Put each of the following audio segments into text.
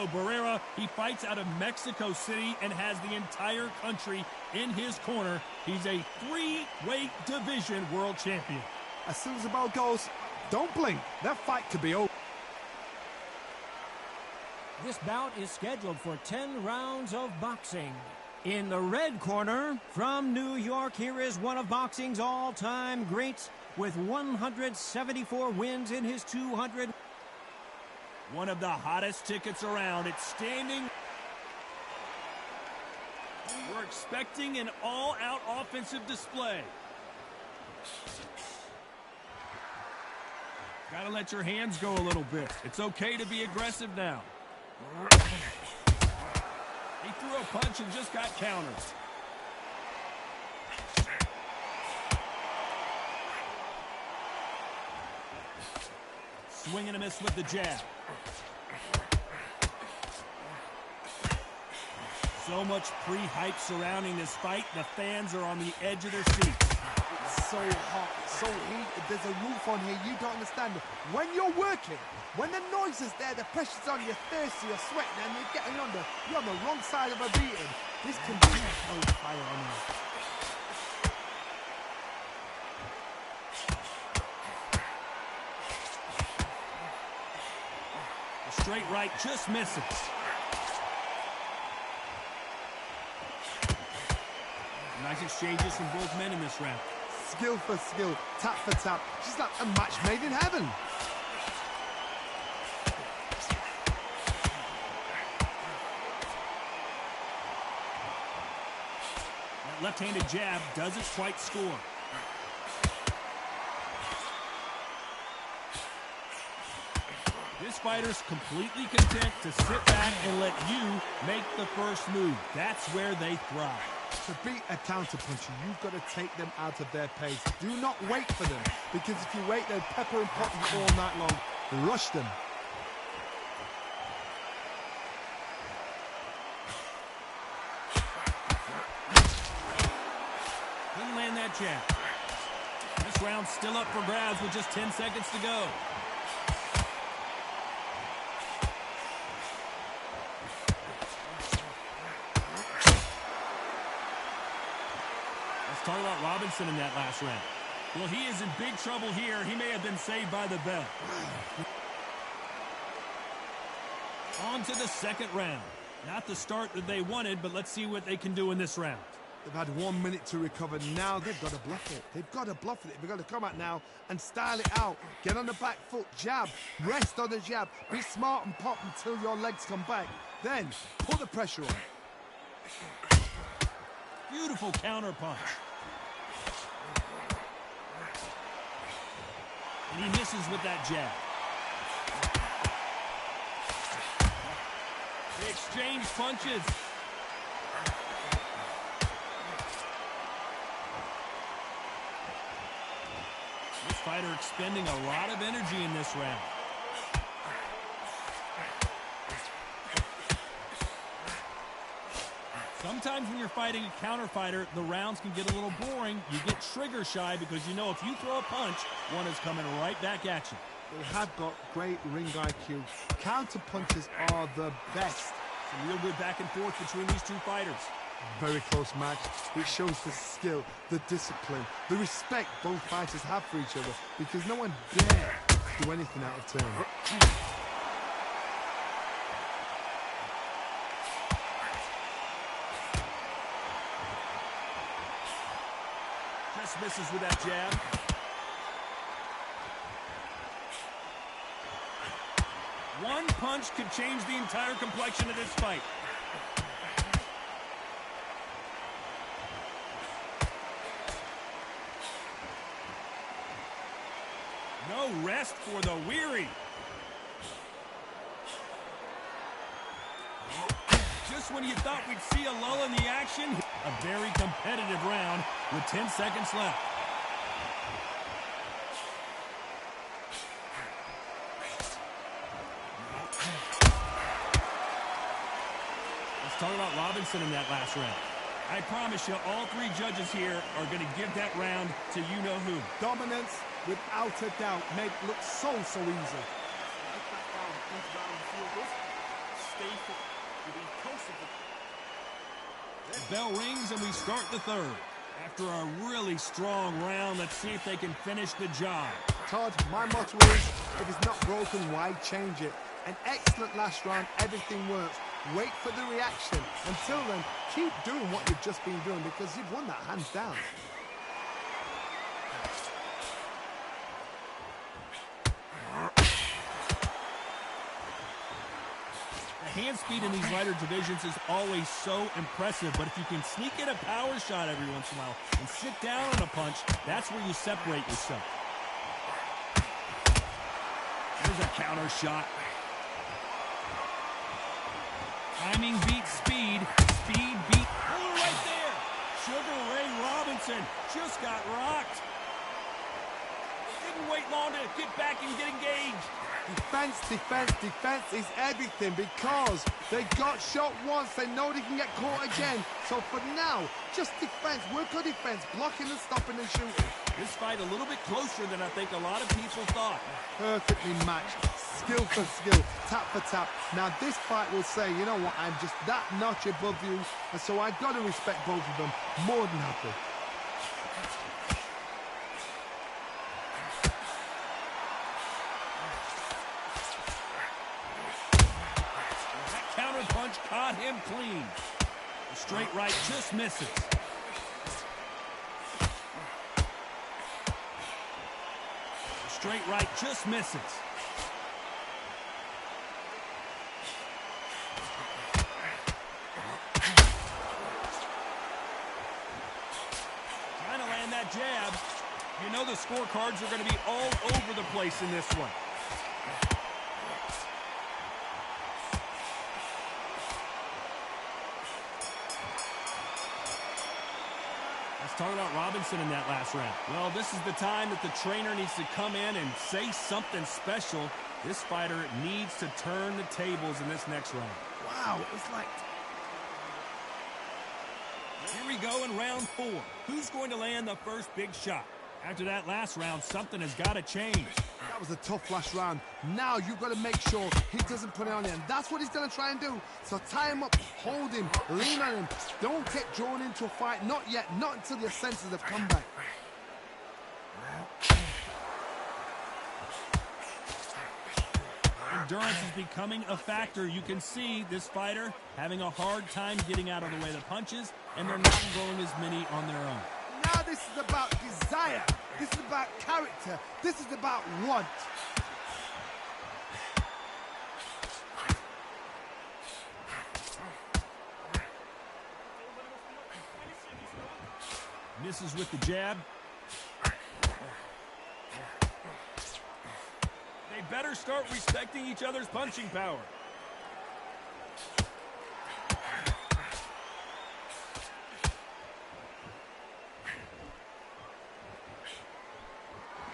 Barrera. He fights out of Mexico City and has the entire country in his corner. He's a 3-weight division world champion. As soon as the bell goes, don't blink. That fight could be over. This bout is scheduled for 10 rounds of boxing. In the red corner, from New York, here is one of boxing's all-time greats with 174 wins in his 200. One of the hottest tickets around. It's standing. We're expecting an all-out offensive display. Gotta let your hands go a little bit. It's okay to be aggressive now. He threw a punch and just got countered. Swing and a miss with the jab. So much pre-hype surrounding this fight. The fans are on the edge of their seats. It's so hot, so heated. There's a roof on here. You don't understand. When you're working, when the noise is there, the pressure's on, you're thirsty, you're sweating, and you're getting under. You're on the wrong side of a beating. This can be a hellfire on you. The straight right just misses. Nice exchanges from both men in this round. Skill for skill, tap for tap. Just like a match made in heaven. That left-handed jab doesn't quite score. This fighter's completely content to sit back and let you make the first move. That's where they thrive. To beat a counterpuncher, you've got to take them out of their pace. Do not wait for them, because if you wait, they'll pepper and pot you all night long. Rush them. Didn't land that jab. This round's still up for grabs with just 10 seconds to go. Talk about Robinson in that last round. Well, he is in big trouble here. He may have been saved by the bell. On to the second round. Not the start that they wanted, but let's see what they can do in this round. They've had 1 minute to recover. Now they've got to bluff it. They've got to bluff it. They've got to come out now and style it out. Get on the back foot, jab, rest on the jab. Be smart and pop until your legs come back. Then put the pressure on. Beautiful counter punch. And he misses with that jab. They exchange punches. This fighter expending a lot of energy in this round. Sometimes when you're fighting a counter fighter, the rounds can get a little boring. You get trigger shy because you know if you throw a punch, one is coming right back at you. They have got great ring IQ. Counter punches are the best. Some real good back and forth between these two fighters. Very close match. It shows the skill, the discipline, the respect both fighters have for each other, because no one dare do anything out of turn. Just misses with that jab. One punch could change the entire complexion of this fight. No rest for the weary. Just when you thought we'd see a lull in the action, a very competitive round with 10 seconds left. Let's talk about Robinson in that last round. I promise you, all three judges here are going to give that round to you-know-who. Dominance, without a doubt, made it look so easy. Stay The bell rings and we start the third. After a really strong round, let's see if they can finish the job. Todd, my motto is, if it's not broken, why change it? An excellent last round, everything works. Wait for the reaction. Until then, keep doing what you've just been doing because you've won that hands down. The hand speed in these lighter divisions is always so impressive, but if you can sneak in a power shot every once in a while and sit down on a punch, that's where you separate yourself. There's a counter shot. Timing beats speed. Speed beat. Oh, right there. Sugar Ray Robinson just got rocked. Didn't wait long to get back and get engaged. Defense, defense, defense is everything because they got shot once. They know they can get caught again. So for now, just defense. Work on defense. Blocking and stopping and shooting. This fight a little bit closer than I think a lot of people thought. Perfectly matched. Skill for skill. Tap for tap. Now this fight will say, you know what, I'm just that notch above you. And so I've got to respect both of them. More than happy. Punch caught him clean. The straight right just misses. The straight right just misses. Trying to land that jab. You know the scorecards are going to be all over the place in this one. Talking about Robinson in that last round. Well, this is the time that the trainer needs to come in and say something special. This fighter needs to turn the tables in this next round. Wow, it's like... Here we go in round 4. Who's going to land the first big shot? After that last round, something has got to change. That was a tough last round. Now you've got to make sure he doesn't put it on him. That's what he's going to try and do. So tie him up, hold him, lean on him. Don't get drawn into a fight. Not yet. Not until your senses have come back. Endurance is becoming a factor. You can see this fighter having a hard time getting out of the way of the punches, and they're not going as many on their own. Now this is about desire. This is about character. This is about want. Misses with the jab. They better start respecting each other's punching power.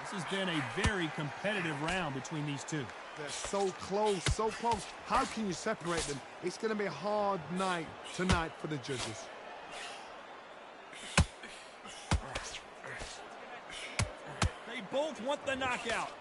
This has been a very competitive round between these two. They're so close, so close. How can you separate them? It's going to be a hard night tonight for the judges. They both want the knockout.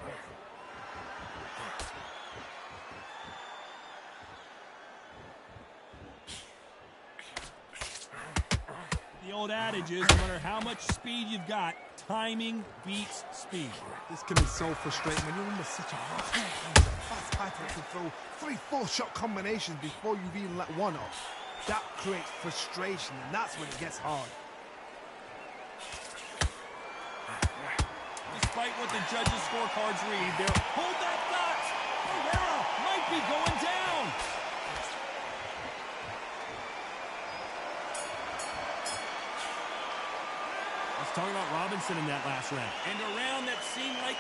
The old adage is, no matter how much speed you've got, timing beats speed. This can be so frustrating when you're under such a fast fighter that can throw 3-4 shot combinations before you've even let one off. That creates frustration, and that's when it gets hard. Despite what the judges' scorecards read, they'll hold that thought. Herrera might be going down. Let's talk about Robinson in that last round. And a round that seemed like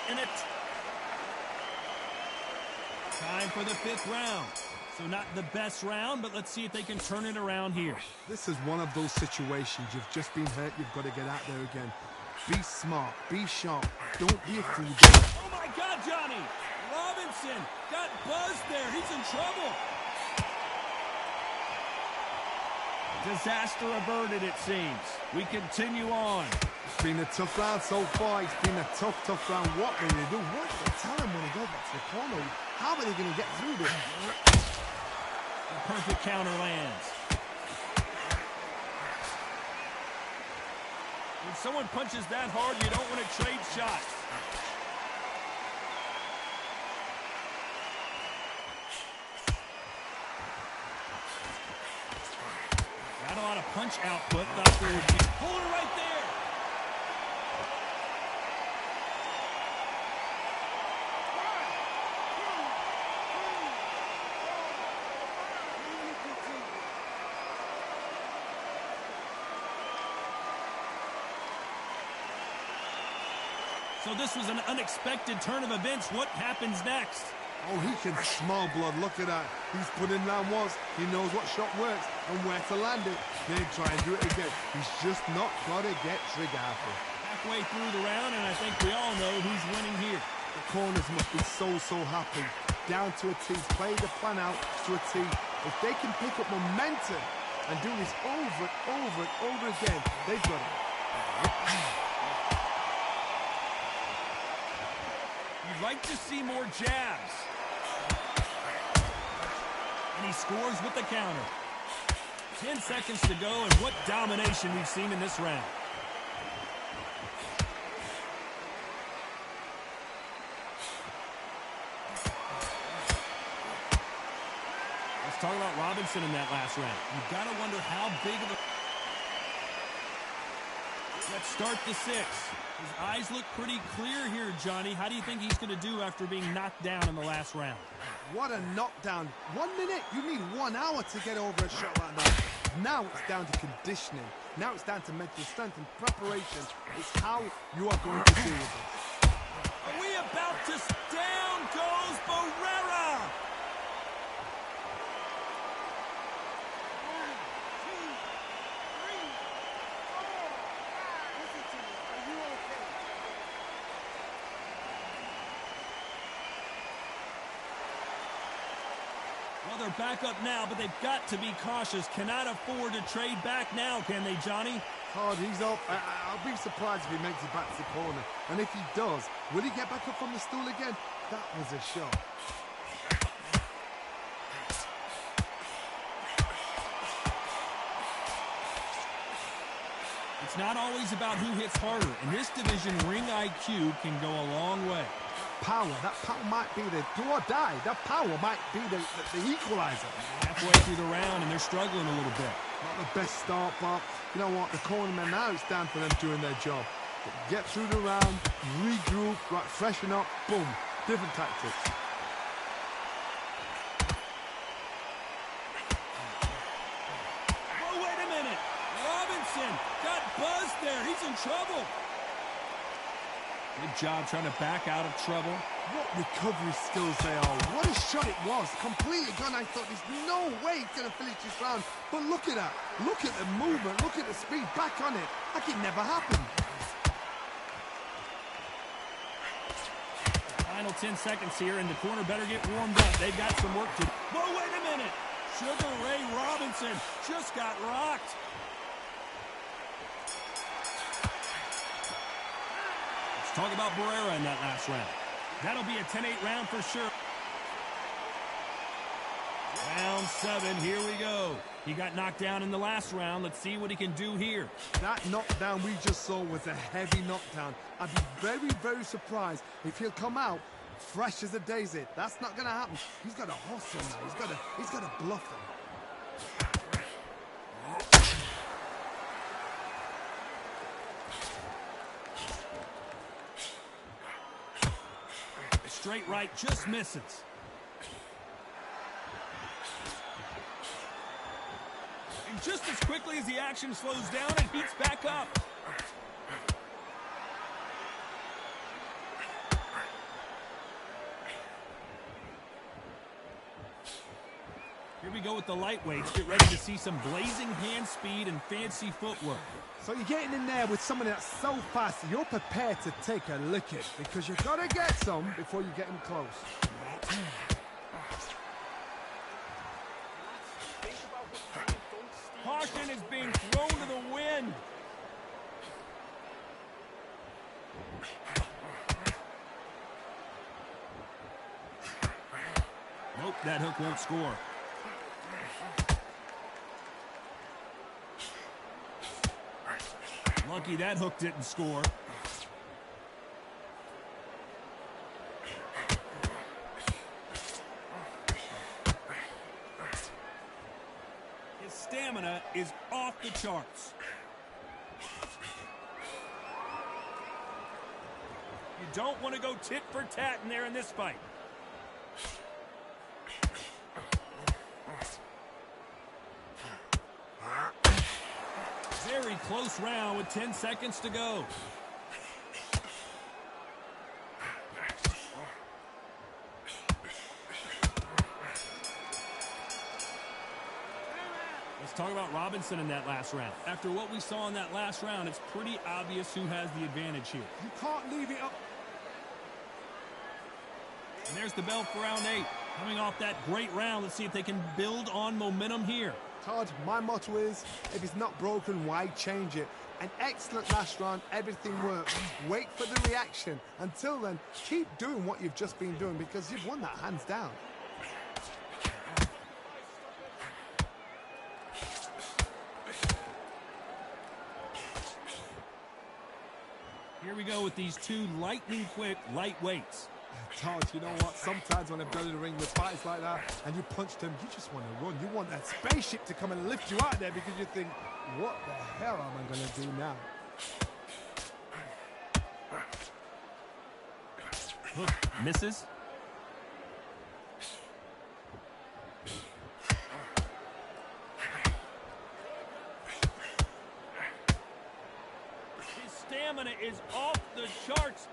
time for the 5th round. So not the best round, but let's see if they can turn it around here. This is one of those situations. You've just been hurt. You've got to get out there again. Be smart. Be sharp. Don't be a fool. Oh, my God, Johnny. Robinson got buzzed there. He's in trouble. Disaster averted, it seems. We continue on. It's been a tough round so far. It's been a tough round. What are they going to do? What do they tell him when he goes back to the corner? How are they going to get through this? The perfect counter lands. When someone punches that hard, you don't want to trade shots. Not a lot of punch output. Thought there would be. Pull it right there. So this was an unexpected turn of events. What happens next? Oh, he can smell blood. Look at that. He's put in round once. He knows what shot works and where to land it. Then try and do it again. He's just not got to get trigger happy. Halfway through the round, and I think we all know who's winning here. The corners must be so happy. Down to a T. Play the plan out to a T. If they can pick up momentum and do this over and over again, they've got it. You'd like to see more jabs. And he scores with the counter. 10 seconds to go, and what domination we've seen in this round. Let's talk about Robinson in that last round. You've got to wonder how big of a... Let's start the 6th. His eyes look pretty clear here, Johnny. How do you think he's going to do after being knocked down in the last round? What a knockdown. 1 minute. You need 1 hour to get over a shot like that. Now it's down to conditioning. Now it's down to mental strength and preparation. It's how you are going to deal with it. Are we about to... Down goes Barrera! Well, they're back up now, but they've got to be cautious. Cannot afford to trade back now, can they, Johnny? Hard, he's up. I'll be surprised if he makes it back to the corner. And if he does, will he get back up from the stool again? That was a shot. It's not always about who hits harder. In this division, ring IQ can go a long way. That power might be the do or die. That power might be the equalizer. Halfway through the round, and they're struggling a little bit. Not the best start, but you know what? The cornermen, now it's down for them doing their job. Get through the round, regroup, right, freshen up, boom. Different tactics. Oh, wait a minute. Robinson got buzzed there. He's in trouble. Good job trying to back out of trouble. What recovery skills they are. What a shot it was. Completely gone. I thought there's no way he's going to finish this round. But look at that. Look at the movement. Look at the speed. Back on it. Like it never happened. Final 10 seconds here, and the corner better get warmed up. They've got some work to do. Whoa, wait a minute. Sugar Ray Robinson just got rocked. Talk about Barrera in that last round. That'll be a 10-8 round for sure. Round 7, here we go. He got knocked down in the last round. Let's see what he can do here. That knockdown we just saw was a heavy knockdown. I'd be very surprised if he'll come out fresh as a daisy. That's not going to happen. He's got to hustle now. He's got to bluff him. Straight right, just misses. And just as quickly as the action slows down, it heats back up. Here we go with the lightweights. Get ready to see some blazing hand speed and fancy footwork. So you're getting in there with someone that's so fast, you're prepared to take a licking because you've got to get some before you get him close. Caution is being thrown to the wind. Nope, that hook won't score. Lucky that hook didn't score. His stamina is off the charts. You don't want to go tit for tat in there in this fight. Very close round with 10 seconds to go. Let's talk about Robinson in that last round. After what we saw in that last round, it's pretty obvious who has the advantage here. You can't leave it up. And there's the bell for round 8. Coming off that great round, let's see if they can build on momentum here. Todd, my motto is, if it's not broken, why change it? An excellent last round, everything works. Wait for the reaction. Until then, keep doing what you've just been doing because you've won that hands down. Here we go with these two lightning quick lightweights. Todd, you know what? Sometimes when I've done in the ring with fights like that and you punched him, you just want to run. You want that spaceship to come and lift you out there because you think, what the hell am I going to do now? Hook misses. His stamina is off the charts.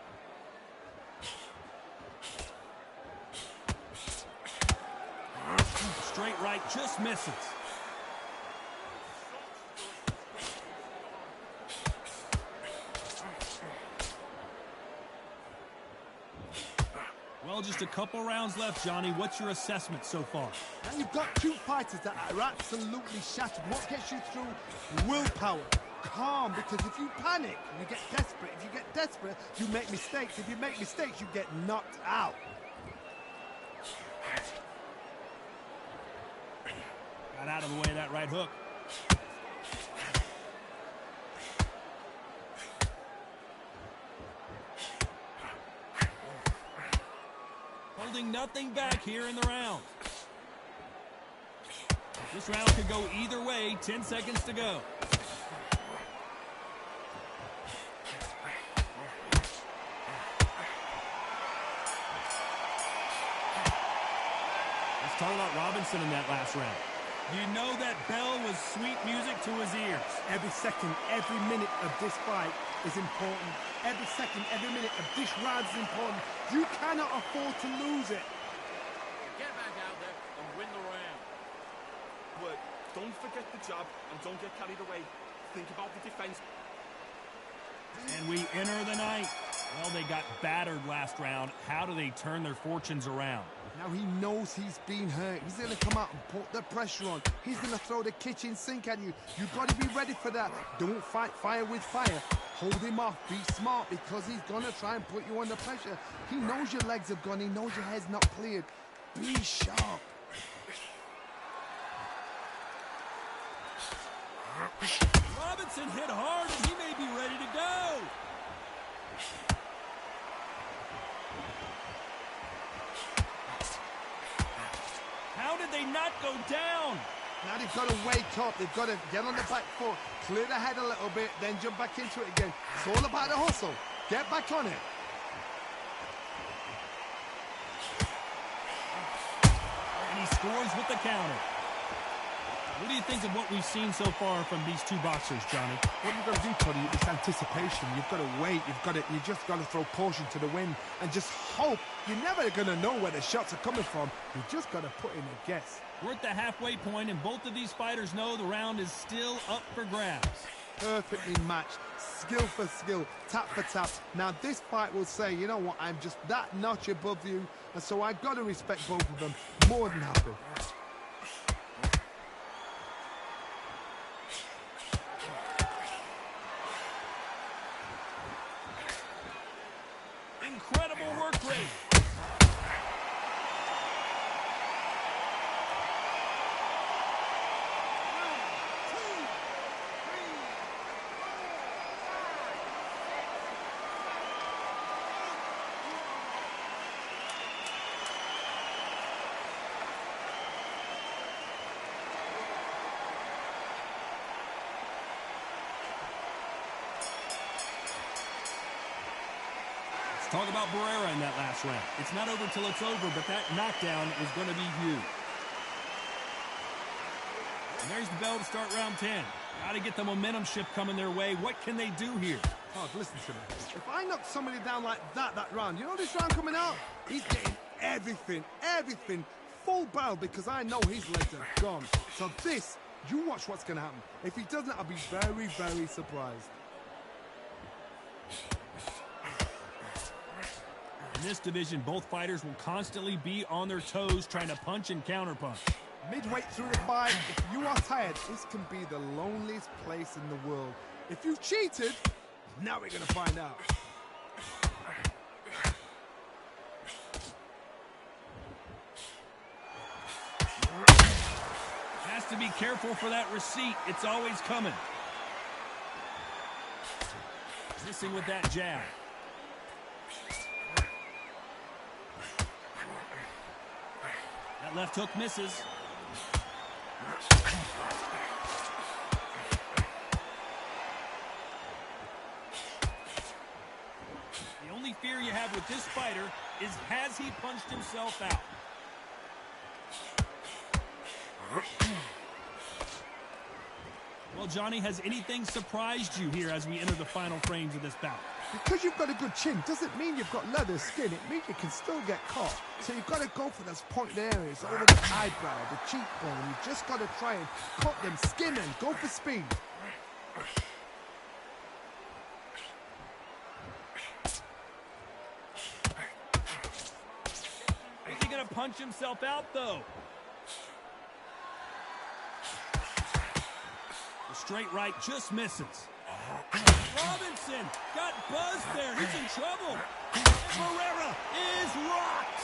Straight right, just misses. Well, just a couple rounds left, Johnny. What's your assessment so far? Now you've got two fighters that are absolutely shattered. What gets you through? Willpower. Calm, because if you panic, you get desperate. If you get desperate, you make mistakes. If you make mistakes, you get knocked out. Got out of the way of that right hook. Holding nothing back here in the round. This round could go either way. 10 seconds to go. Let's talk about Robinson in that last round. You know that bell was sweet music to his ears. Every second, every minute of this fight is important. Every second, every minute of this round is important. You cannot afford to lose it. Get back out there and win the round. But don't forget the jab and don't get carried away. Think about the defense. And we enter the night. Well, they got battered last round. How do they turn their fortunes around? Now he knows he's been hurt. He's going to come out and put the pressure on. He's going to throw the kitchen sink at you. You've got to be ready for that. Don't fight fire with fire. Hold him off. Be smart because he's going to try and put you under pressure. He knows your legs have gone. He knows your head's not cleared. Be sharp. Robinson hit hard and he may be ready to go. How did they not go down? Now they've got to wake up. They've got to get on the back foot, clear the head a little bit, then jump back into it again. It's all about the hustle. Get back on it. And he scores with the counter. What do you think of what we've seen so far from these two boxers, Johnny? What you've got to do, Tony, is anticipation. You just got to throw caution to the wind and just hope. You're never going to know where the shots are coming from. You just got to put in a guess. We're at the halfway point, and both of these fighters know the round is still up for grabs. Perfectly matched, skill for skill, tap for tap. Now this fight will say, you know what, I'm just that notch above you, and so I've got to respect both of them more than happy. Incredible work rate. talk about Barrera in that last round. It's not over till it's over, but that knockdown is going to be huge. And there's the bell to start round 10. Got to get the momentum shift coming their way. What can they do here? Oh, listen to me. If I knock somebody down like that round, you know this round coming out? He's getting everything, full barrel, because I know his legs are gone. So this, you watch what's going to happen. If he doesn't, I'll be very, very surprised. In this division, both fighters will constantly be on their toes trying to punch and counterpunch. Midway through the fight, if you are tired, this can be the loneliest place in the world. If you've cheated, now we're going to find out. Has to be careful for that receipt. It's always coming. Missing with that jab. That left hook misses. The only fear you have with this fighter is, has he punched himself out? Well, Johnny, has anything surprised you here as we enter the final frames of this bout? Because you've got a good chin doesn't mean you've got leather skin. It means you can still get caught. So you've got to go for those pointed areas over the eyebrow, the cheekbone. You've just got to try and cut them, skim them, go for speed. Is he going to punch himself out, though? The straight right just misses. Robinson got buzzed there. He's in trouble. And Barrera is rocked.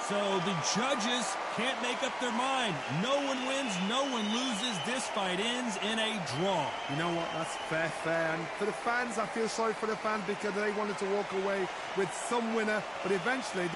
So the judges can't make up their mind. No one wins, no one loses. This fight ends in a draw. You know what? That's fair. And for the fans, I feel sorry for the fans because they wanted to walk away with some winner, but eventually